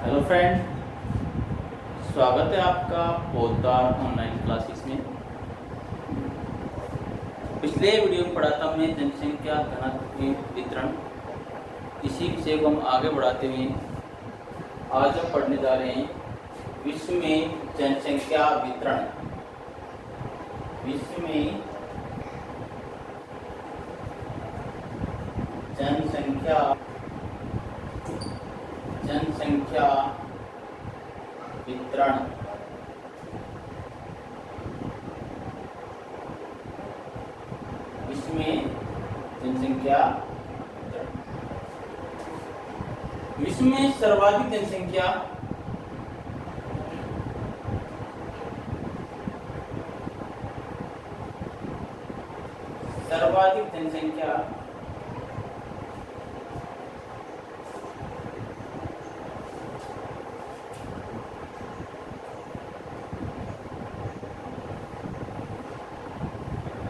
Hello friend, स्वागत है आपका पोद्दार ऑनलाइन क्लासेस में। पिछले वीडियो में पढ़ा था मैं जनसंख्या घनत्व वितरण। इसी विषय को हम आगे बढ़ाते हुए आज हम पढ़ने जा रहे हैं विश्व में जनसंख्या वितरण। विश्व में जनसंख्या वितरण। विश्व में जनसंख्या वितरण। विश्व में सर्वाधिक जनसंख्या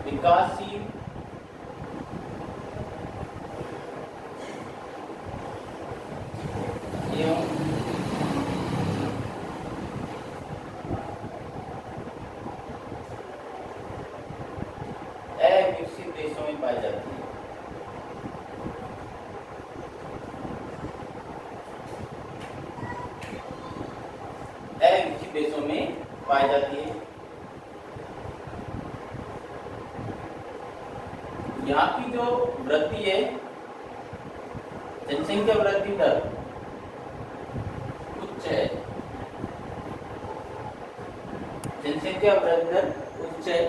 विकासशील एवं अविकसित देशों में पाई जाती है। अविकसित देशों में पाई जाती है। यहाँ की जो वृद्धि है, जनसंख्या वृद्धि दर उच्च है। जनसंख्या वृद्धि दर उच्च है।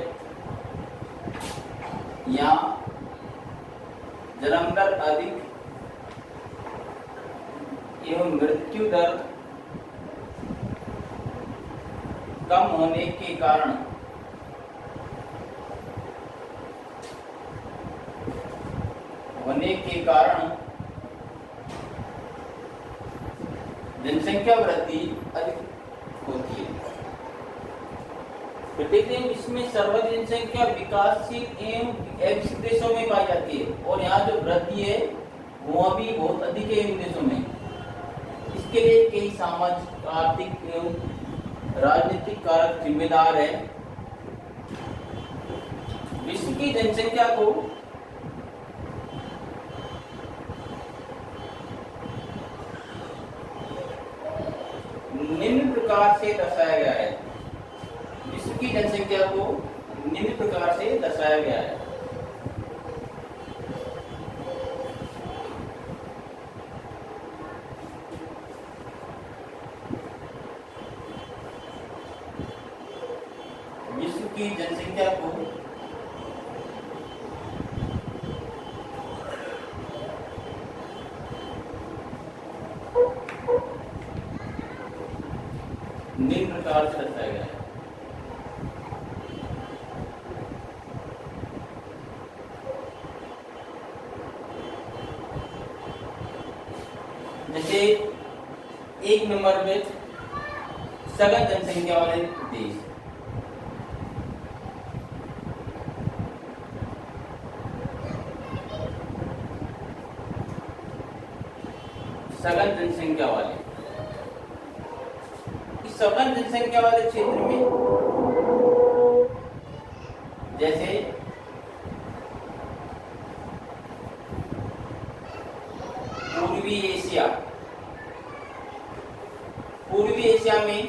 यहाँ जन्म दर अधिक एवं मृत्यु दर कम होने के कारण जनसंख्या वृद्धि अधिक होती है। प्रतिदिन विश्व में सर्वाधिक जनसंख्या विकासशील एवं अविकसित देशों में पाई जाती है और यहाँ जो वृद्धि है वो भी बहुत अधिक है इन देशों में। इसके लिए कई सामाजिक, आर्थिक एवं राजनीतिक कारक जिम्मेदार है। विश्व की जनसंख्या को निम्न प्रकार से दर्शाया गया है। विश्व की जनसंख्या को निम्न प्रकार से दर्शाया गया है। विश्व की जनसंख्या को निम्न प्रकार से दर्शाया गया है। जैसे एक नंबर में सघन जनसंख्या वाले देश, सघन जनसंख्या वाले, इस सघन जनसंख्या वाले क्षेत्र में जैसे पूर्वी एशिया में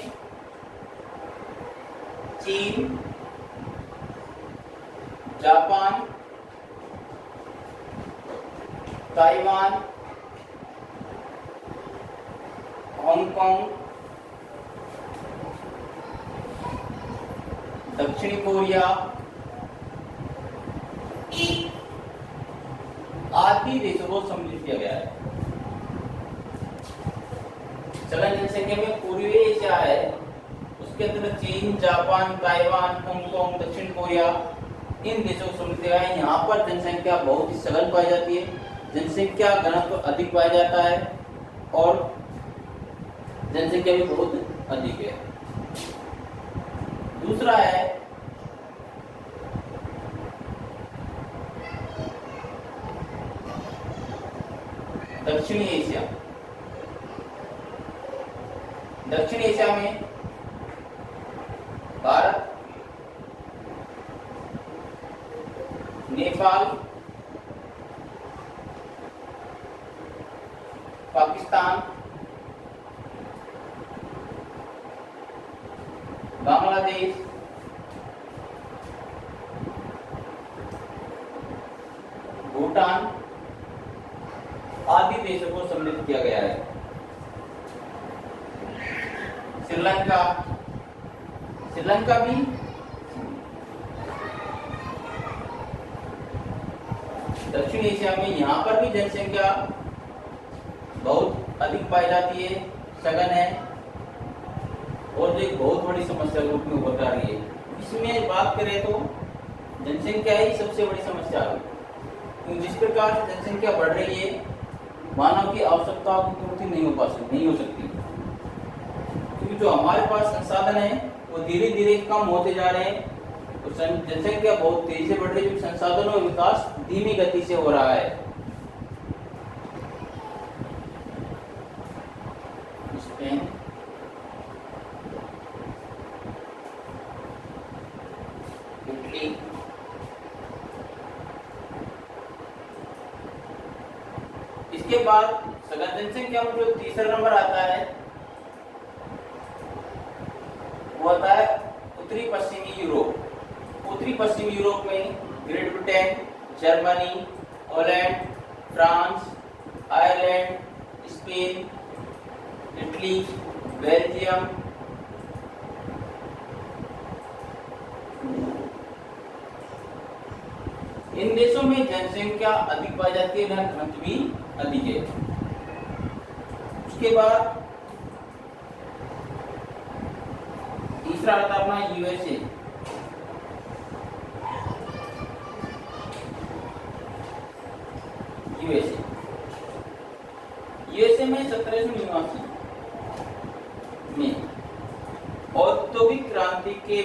चीन, जापान, ताइवान, हांगकांग, दक्षिण कोरिया आदि देशों को सम्मिलित किया गया है। सघन जनसंख्या में पूर्वी एशिया है, उसके अंदर चीन, जापान, ताइवान, हांगकांग, दक्षिण कोरिया, इन देशों को सम्मिलित किया है। यहाँ पर जनसंख्या बहुत ही सघन पाई जाती है, जनसंख्या घनत्व अधिक पाया जाता है और जनसंख्या भी बहुत अधिक है। दूसरा है दक्षिणी एशिया। दक्षिण एशिया में भारत, नेपाल, पाकिस्तान, बांग्लादेश, भूटान आदि देशों को सम्मिलित किया गया है। श्रीलंका भी दक्षिण एशिया में, यहाँ पर भी जनसंख्या बहुत अधिक पाई जाती है, सघन है और जो एक बहुत बड़ी समस्या रूप में उभर आ रही है। इसमें बात करें तो जनसंख्या ही सबसे बड़ी समस्या है, क्योंकि जिस प्रकार से जनसंख्या बढ़ रही है, मानव की आवश्यकताओं की पूर्ति नहीं हो सकती, क्योंकि जो हमारे पास संसाधन है वो धीरे धीरे कम होते जा रहे हैं। तो जनसंख्या बहुत तेजी से बढ़ रही है, संसाधनों का विकास धीमी गति से हो रहा है। इटली, इसके बाद सघन जनसंख्या में जो तीसरा नंबर आता है वो आता है उत्तरी पश्चिमी यूरोप। उत्तरी पश्चिमी यूरोप में Great Britain, Germany, Holland, France, Ireland, Spain, Italy, Belgium, इन देशों में जनसंख्या अधिक पाई जाती है, घनत्व भी अधिक है। उसके बाद तीसरा आता है अपना यूएसए। यूएसए में 1789 में औद्योगिक क्रांति के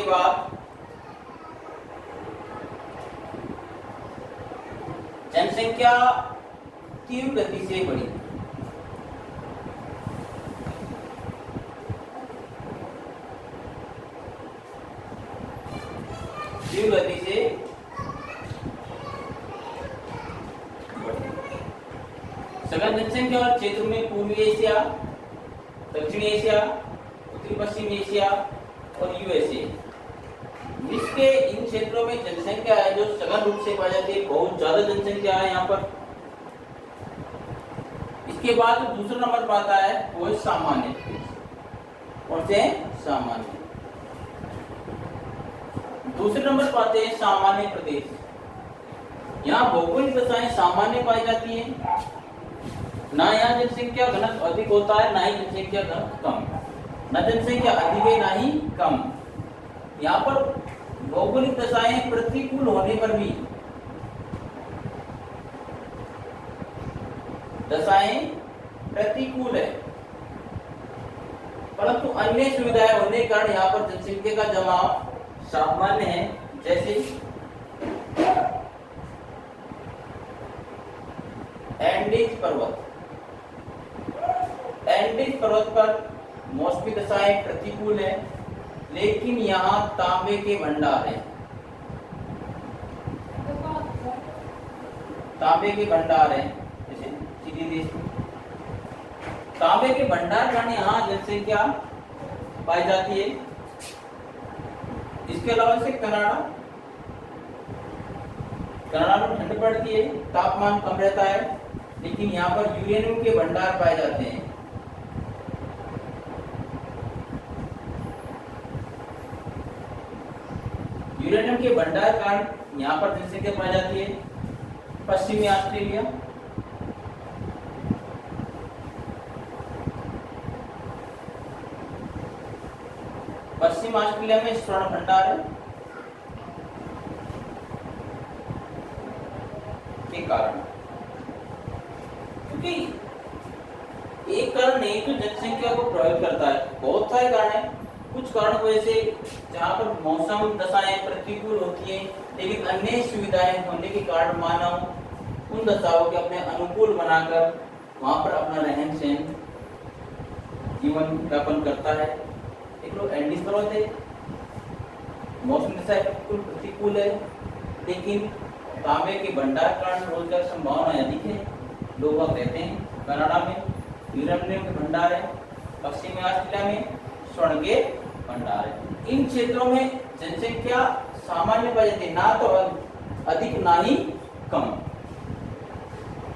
बाद जनसंख्या तीव्र गति से बढ़ी। तीव्र गति से सघन जनसंख्या और क्षेत्र में पूर्वी एशिया, दक्षिण एशिया, उत्तरी पश्चिम एशिया और यूएसए। विश्व के इन क्षेत्रों में जनसंख्या है जो सघन रूप से पाई जाती है, बहुत ज्यादा जनसंख्या है यहाँ पर। इसके बाद दूसरा नंबर पर आता है वो है सामान्य प्रदेश। और से सामान्य, दूसरे नंबर पर आते हैं सामान्य प्रदेश। यहाँ भौगोलिक दशाएं सामान्य पाई जाती है, ना यहाँ जनसंख्या घनत्व अधिक होता है, ना ही जनसंख्या घनत्व कम, ना जनसंख्या अधिक है ना ही कम। यहाँ पर भौगोलिक दशाएं प्रतिकूल होने पर भी, दशाएं प्रतिकूल है, परंतु अन्य सुविधाएं होने के कारण यहाँ पर जनसंख्या का जमाव सामान्य है। जैसे एंडीज पर्वत पर मौसमी दशाएं प्रतिकूल है, लेकिन यहाँ तांबे के भंडार है। तांबे के भंडार है, जैसे चिली देश में तांबे के भंडार कारण यहाँ जनसंख्या पाई जाती है। इसके अलावा से कनाडा में ठंड पड़ती है, तापमान कम रहता है, लेकिन यहाँ पर यूरेनियम के भंडार पाए जाते हैं। यूरेनियम के भंडार कारण यहाँ पर जनसंख्या पाई जाती है। पश्चिमी ऑस्ट्रेलिया, पश्चिम ऑस्ट्रेलिया में स्वर्ण भंडार है के कारण, क्योंकि एक कारण नहीं तो जनसंख्या को प्रभावित करता है, बहुत सारे कारण है। कुछ कारणों की वजह से जहाँ पर मौसम दशाएं प्रतिकूल होती है लेकिन अन्य सुविधाएं होने के कारण मानव उन दशाओं के अपने अनुकूल बनाकर वहां पर अपना रहन सहन जीवन यापन करता है। एक लोग एंडीज पर्वत है, मौसम दशा बिल्कुल प्रतिकूल है लेकिन तांबे के भंडार के कारण रोजगार संभावना अधिक है। लोग वहाँ रहते हैं। कनाडा में यूरेनियम के भंडार है, पश्चिमी ऑस्ट्रेलिया में स्वर्ण के भंडार है। इन क्षेत्रों में जनसंख्या सामान्य पाई जाती है, ना तो अधिक ना ही कम।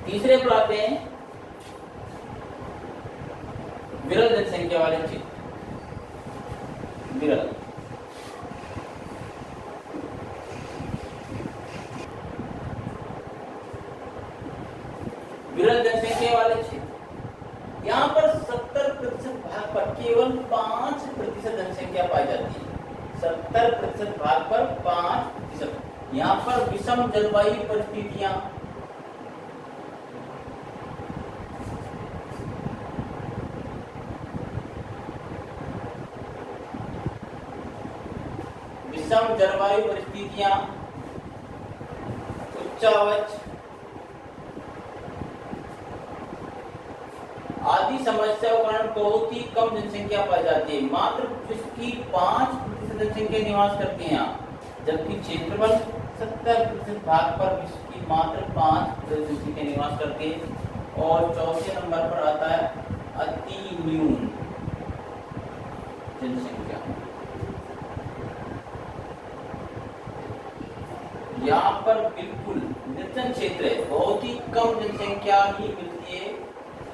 तीसरे पर आते हैं विरल जनसंख्या वाले क्षेत्र। विरल विरल जनसंख्या वाले क्षेत्र, यहाँ पर 70% भाग पर केवल 5% जनसंख्या पाई जाती है। 70% भाग पर 5%। यहाँ पर विषम जलवायु परिस्थितियां, विषम जलवायु परिस्थितियां, उच्चावच आदि समस्याओं के कारण बहुत ही कम जनसंख्या पाई जाती है। मात्र विश्व की 5% जनसंख्या निवास करती है यहाँ, जबकि क्षेत्रफल 70% भाग पर विश्व की मात्र 5% जनसंख्या निवास करती है। और चौथे नंबर पर आता है अति न्यून जनसंख्या। यहाँ पर बिल्कुल निर्जन क्षेत्र है, बहुत ही कम जनसंख्या ही मिलती है,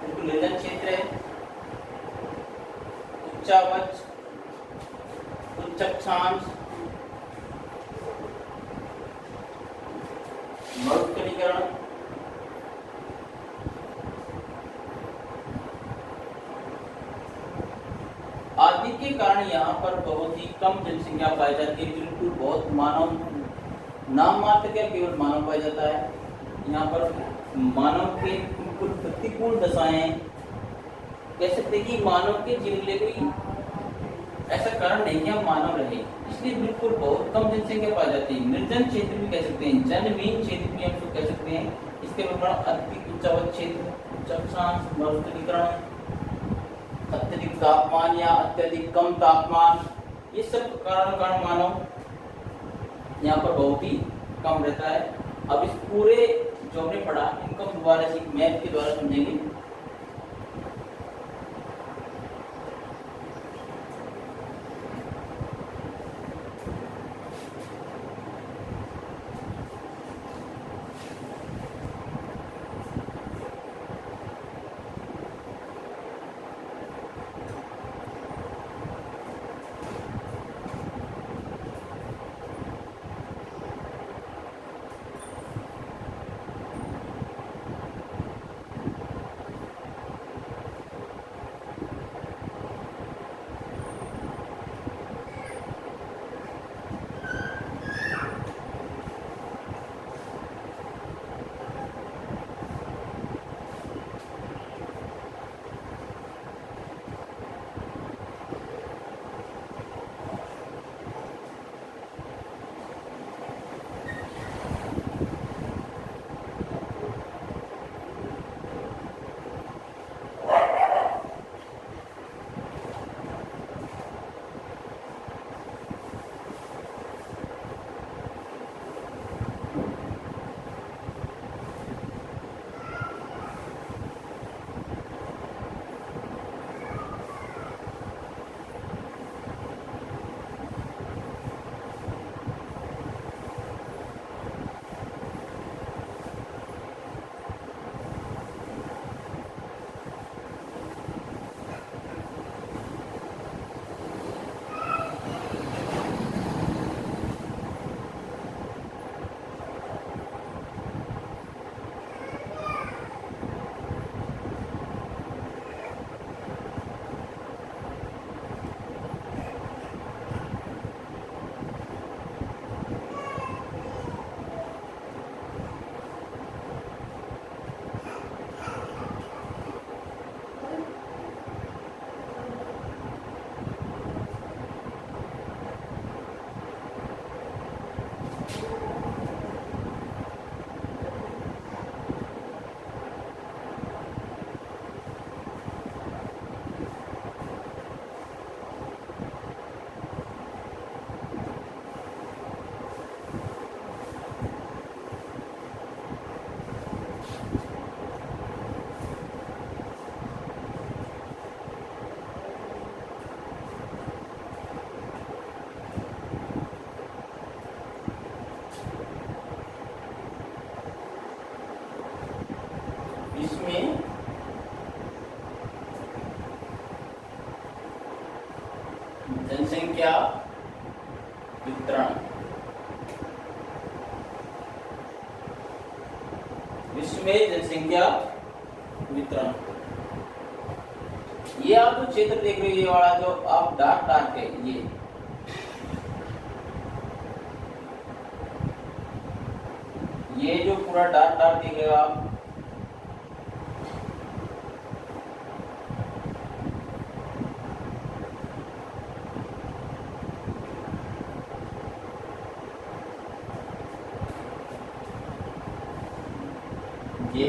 बिल्कुल निर्जन क्षेत्र है। उच्चावच, उच्च अक्षांश, मरुस्थलीकरण, आदि के कारण यहाँ पर बहुत ही कम जनसंख्या पाई जाती है। बिल्कुल बहुत मानव नाम मात्र का केवल मानव पाया जाता है। यहाँ पर मानव के बिल्कुल प्रतिकूल दशाएं, कह सकते कि मानव के जीवन के लिए कोई ऐसा कारण नहीं कि हम मानव रहे, इसलिए बिल्कुल बहुत कम जनसंख्या पाई जाती है। निर्जन क्षेत्र भी कह सकते हैं, जनविहीन क्षेत्र भी हम लोग कह सकते हैं। इसके विवरण अत्यधिक उच्चावच क्षेत्र, उच्च अक्षांश, मरुस्थलीकरण, अत्यधिक तापमान या अत्यधिक कम तापमान, ये सब कारण मानव यहाँ पर बहुत ही कम रहता है। अब इस पूरे जो हमने पढ़ा इनको हम दोबारा से मैप के द्वारा समझेंगे। जनसंख्या वितरण, विश्व में जनसंख्या वितरण। ये आप जो क्षेत्र देख रहे हो, ये वाला जो आप डार्क डार्क है, ये जो पूरा डार्क डार्क देख रहे हो आप, ये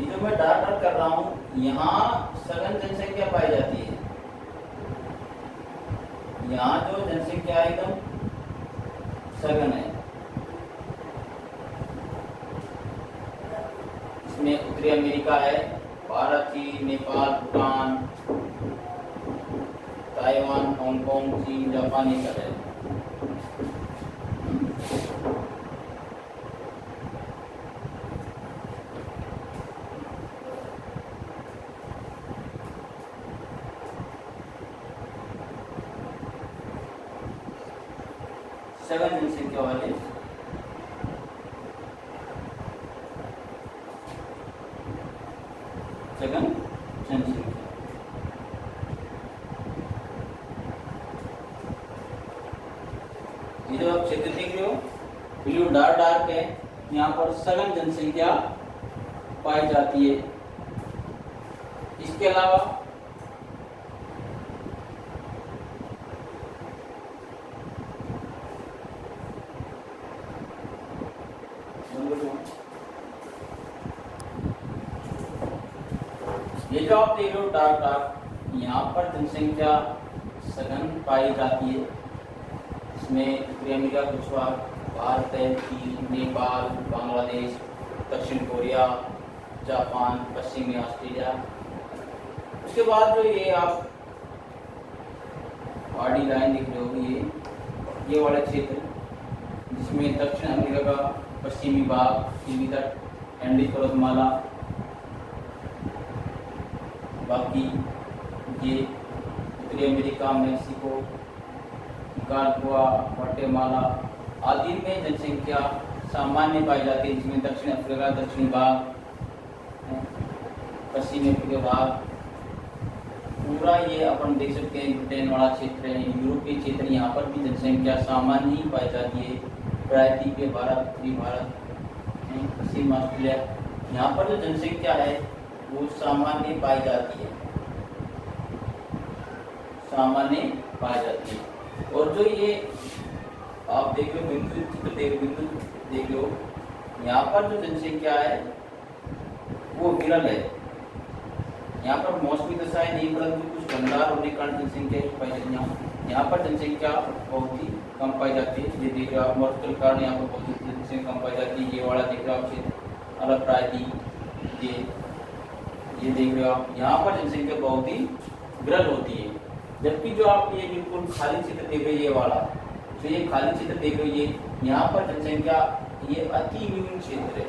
जो मैं डार्क डार्क कर रहा हूँ, यहाँ सघन जनसंख्या पाई जाती है। यहाँ जो जनसंख्या एकदम सघन है, इसमें उत्तरी अमेरिका है, भारत, चीन, नेपाल, भूटान, ताइवान, हांगकांग, चीन, जापान, ये सब है। सघन जनसंख्या वाले सघन जनसंख्या, ये जो आप क्षेत्र देख रहे हो, ब्लू डार्क डार्क है, यहाँ पर सघन जनसंख्या पाई जाती है। इसके अलावा ये जो आप देख रहे हो डार्क डार्क, यहाँ पर जनसंख्या सघन पाई जाती है। इसमें उत्तरी अमेरिका कुछ भाग, भारत है, चीन, नेपाल, बांग्लादेश, दक्षिण कोरिया, जापान, पश्चिमी ऑस्ट्रेलिया। उसके बाद जो ये आप आड़ी लाइन देख रहे हो, ये वाला क्षेत्र, जिसमें दक्षिण अमेरिका का पश्चिमी भाग, पूर्वी तट, एंडीज पर्वतमाला, बाकी ये उत्तरी अमेरिका, मेक्सिको, निकारागुआ, ग्वाटेमाला आदि में जनसंख्या सामान्य पाई जाती है, जिसमें दक्षिण अफ्रीका दक्षिणी भाग, पश्चिमी अफ्रीका भाग, पूरा ये अपन देख सकते हैं ब्रिटेन वाला क्षेत्र है, यूरोपीय क्षेत्र, यहाँ पर भी जनसंख्या सामान्य ही पाई जाती है। प्रायद्वीपीय भारत, उत्तरी भारत, पश्चिम ऑस्ट्रेलिया, यहाँ पर जो जनसंख्या है वो सामान्य पाई जाती है, सामान्य पाई जाती है। और जो ये आप देख रहे हो बिंदु देख लो, यहाँ पर जो जनसंख्या है वो विरल है। यहाँ पर मौसमी दशाएं नहीं, परंतु कुछ भंडार होने के कारण जनसंख्या पाई जाती है। यहाँ पर जनसंख्या बहुत ही कम पाई जाती है। ये देख रहे हो आप, मौसम के कारण यहाँ पर बहुत ही जनसंख्या कम पाई जाती है। ये वाला देख रहे हो आप क्षेत्र अलग प्रायद्वीप, ये देख रहे हो आप, यहाँ पर जनसंख्या बहुत ही विरल होती है। जबकि जो आप ये बिल्कुल खाली क्षेत्र देख रहे हो, ये वाला जो ये खाली क्षेत्र देख रहे हो, ये यहाँ पर जनसंख्या ये अति न्यून क्षेत्र है,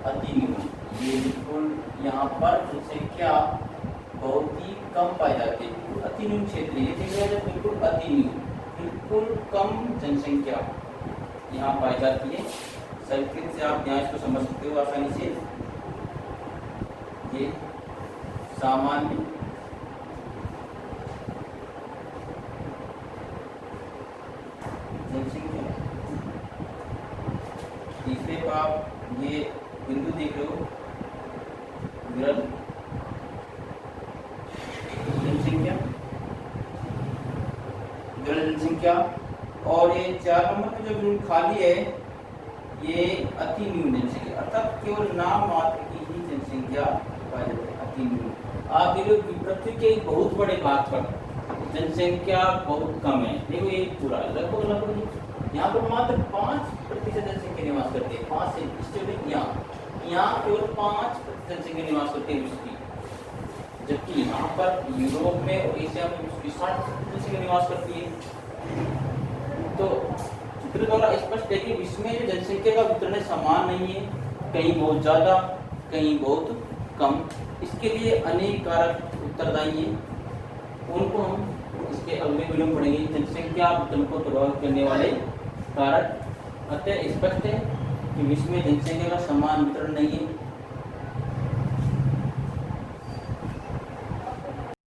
अति न्यून। ये बिल्कुल यहाँ पर जनसंख्या बहुत ही कम पाई जाती है, बिल्कुल अति न्यून क्षेत्र। ये देख रहे हो बिल्कुल अति न्यून, बिल्कुल कम जनसंख्या यहाँ पाई जाती है। संस्कृत से आप यहाँ इसको समझ सकते हो आसानी से। ये सामान्य जनसंख्या। तीसरे पर आप ये बिंदु देख रहे हो, विरल जनसंख्या, विरल जनसंख्या। और ये 4 नंबर पे जो बिंदु खाली है, ये अति न्यून जनसंख्या, अर्थात केवल नाम मात्र की ही जनसंख्या पाई जाती है, अति न्यून। आप देखो पृथ्वी के एक बहुत बड़े भाग पर जनसंख्या बहुत कम है। देखो ये पूरा लगभग यहाँ पर मात्र 5% जनसंख्या निवास करती है, 5 से यहाँ केवल 5% जनसंख्या निवास करती है विश्व की। जबकि यहाँ पर यूरोप में और एशिया में उसकी 60% जनसंख्या निवास करती है। तो चित्र द्वारा स्पष्ट है कि विश्व में जो जनसंख्या का वितरण समान नहीं है, कहीं बहुत ज़्यादा, कहीं बहुत कम। इसके लिए अनेक कारक उत्तरदायी हैं, उनको हम इसके अगले वीडियो में पढ़ेंगे। जनसंख्या वितरण को प्रभावित करने वाले कारक। अतः स्पष्ट है कि विश्व में जनसंख्या का समान वितरण नहीं है।